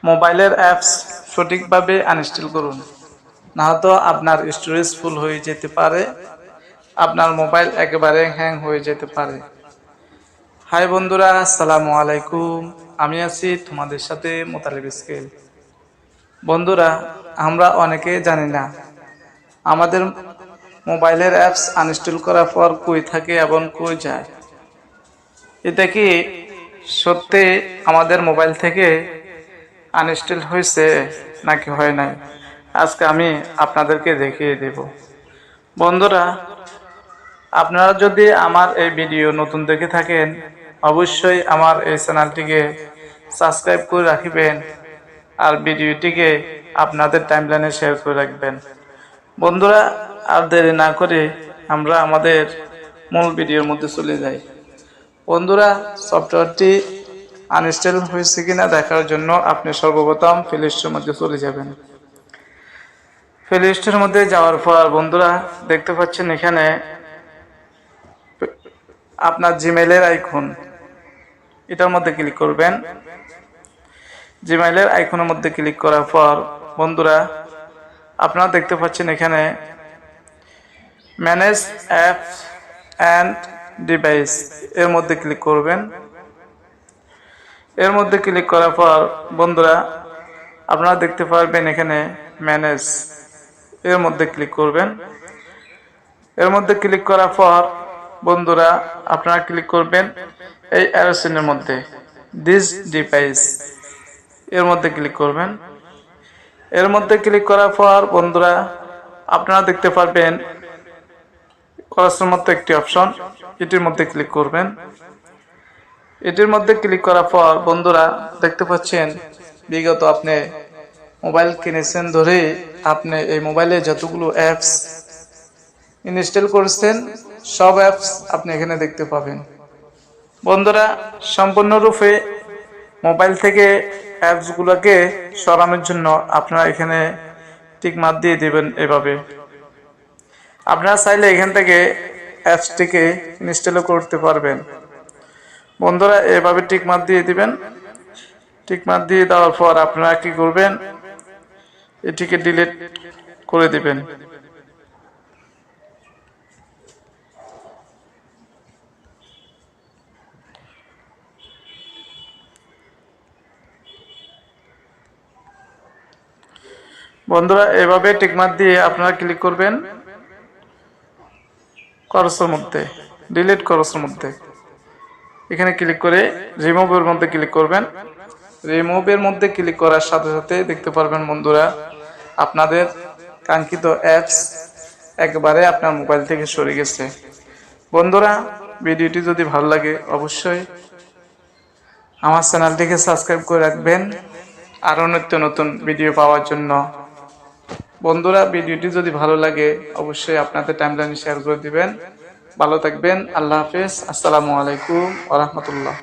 মোবাইলের অ্যাপস সঠিকভাবে আনইনস্টল করুন, না হয়তো আপনার স্টোরেজ ফুল হয়ে যেতে পারে, আপনার মোবাইল একেবারে হ্যাং হয়ে যেতে পারে। হাই বন্ধুরা, আসসালামু আলাইকুম। আমি আছি তোমাদের সাথে মোতালেব স্কেল। বন্ধুরা, আমরা অনেকে জানি না আমাদের মোবাইলের অ্যাপস আনইনস্টল করার পর কই থাকে এবং কই যায়। এটা কি সত্যি আমাদের মোবাইল থেকে আনইনস্টল হয়েছে নাকি হয় নাই, আজকে আমি আপনাদেরকে দেখিয়ে দেব। বন্ধুরা, আপনারা যদি আমার এই ভিডিও নতুন দেখে থাকেন, অবশ্যই আমার এই চ্যানেলটিকে সাবস্ক্রাইব করে রাখবেন আর ভিডিওটিকে আপনাদের টাইমলাইনে শেয়ার করে রাখবেন। বন্ধুরা, আর দেরি না করে আমরা আমাদের মূল ভিডিওর মধ্যে চলে যাই। বন্ধুরা, সফটওয়্যারটি আনইনস্টল হয়েছে কিনা দেখার জন্য আপনি সর্বপ্রথম প্লে স্টোরের মধ্যে চলে যাবেন। প্লে স্টোরের মধ্যে যাওয়ার পর বন্ধুরা দেখতে পাচ্ছেন এখানে আপনার জিমেইলের আইকন, এটার মধ্যে ক্লিক করবেন। জিমেইলের আইকনের মধ্যে ক্লিক করার পর বন্ধুরা আপনারা দেখতে পাচ্ছেন এখানে ম্যানেজ অ্যাপস অ্যান্ড ডিভাইস, এর মধ্যে ক্লিক করবেন। এর মধ্যে ক্লিক করার পর বন্ধুরা আপনারা দেখতে পারবেন এখানে ম্যানেজ, এর মধ্যে ক্লিক করবেন। এর মধ্যে ক্লিক করার পর বন্ধুরা আপনারা ক্লিক করবেন এই অ্যারোসিনের মধ্যে দিস ডিভাইস, এর মধ্যে ক্লিক করবেন। এর মধ্যে ক্লিক করার পর বন্ধুরা আপনারা দেখতে পারবেন ক্রসের মতো একটি অপশন, এটির মধ্যে ক্লিক করবেন। এটির মধ্যে ক্লিক করার পর বন্ধুরা দেখতে পাচ্ছেন বিগত আপনি মোবাইল কিনেছেন ধরে আপনি এই মোবাইলে যতগুলো অ্যাপস ইনস্টল করেছেন সব অ্যাপস আপনি এখানে দেখতে পাবেন। বন্ধুরা, সম্পূর্ণরূপে মোবাইল থেকে অ্যাপসগুলোকে সরানোর জন্য আপনারা এখানে টিক মার্ক দিয়ে দেবেন। এভাবে আপনারা চাইলে এখান থেকে অ্যাপসটিকে ইনস্টলও করতে পারবেন। বন্ধুরা এভাবে টিক মার্ক দিয়ে দিবেন। টিক মার্ক দিয়ে দেওয়ার পর আপনারা কি করবেন, এটিকে ডিলিট করে দিবেন। বন্ধুরা এভাবে টিক মার্ক দিয়ে আপনারা ক্লিক করবেন ক্রসের মধ্যে, ডিলিট ক্রসের মধ্যে, এখানে ক্লিক করে রিমুভের মধ্যে ক্লিক করবেন। রিমুভের মধ্যে ক্লিক করার সাথে সাথে দেখতে পারবেন বন্ধুরা আপনাদের কাঙ্ক্ষিত অ্যাপস একবারে আপনার মোবাইল থেকে সরে গেছে। বন্ধুরা, ভিডিওটি যদি ভালো লাগে অবশ্যই আমার চ্যানেলটিকে সাবস্ক্রাইব করে রাখবেন আরও নিত্য নতুন ভিডিও পাওয়ার জন্য। বন্ধুরা, ভিডিওটি যদি ভালো লাগে অবশ্যই আপনাদের টাইমলাইনে শেয়ার করে দিবেন। ভালো থাকবেন। আল্লাহ হাফেজ। আসসালামু আলাইকুম ওয়া রাহমাতুল্লাহ।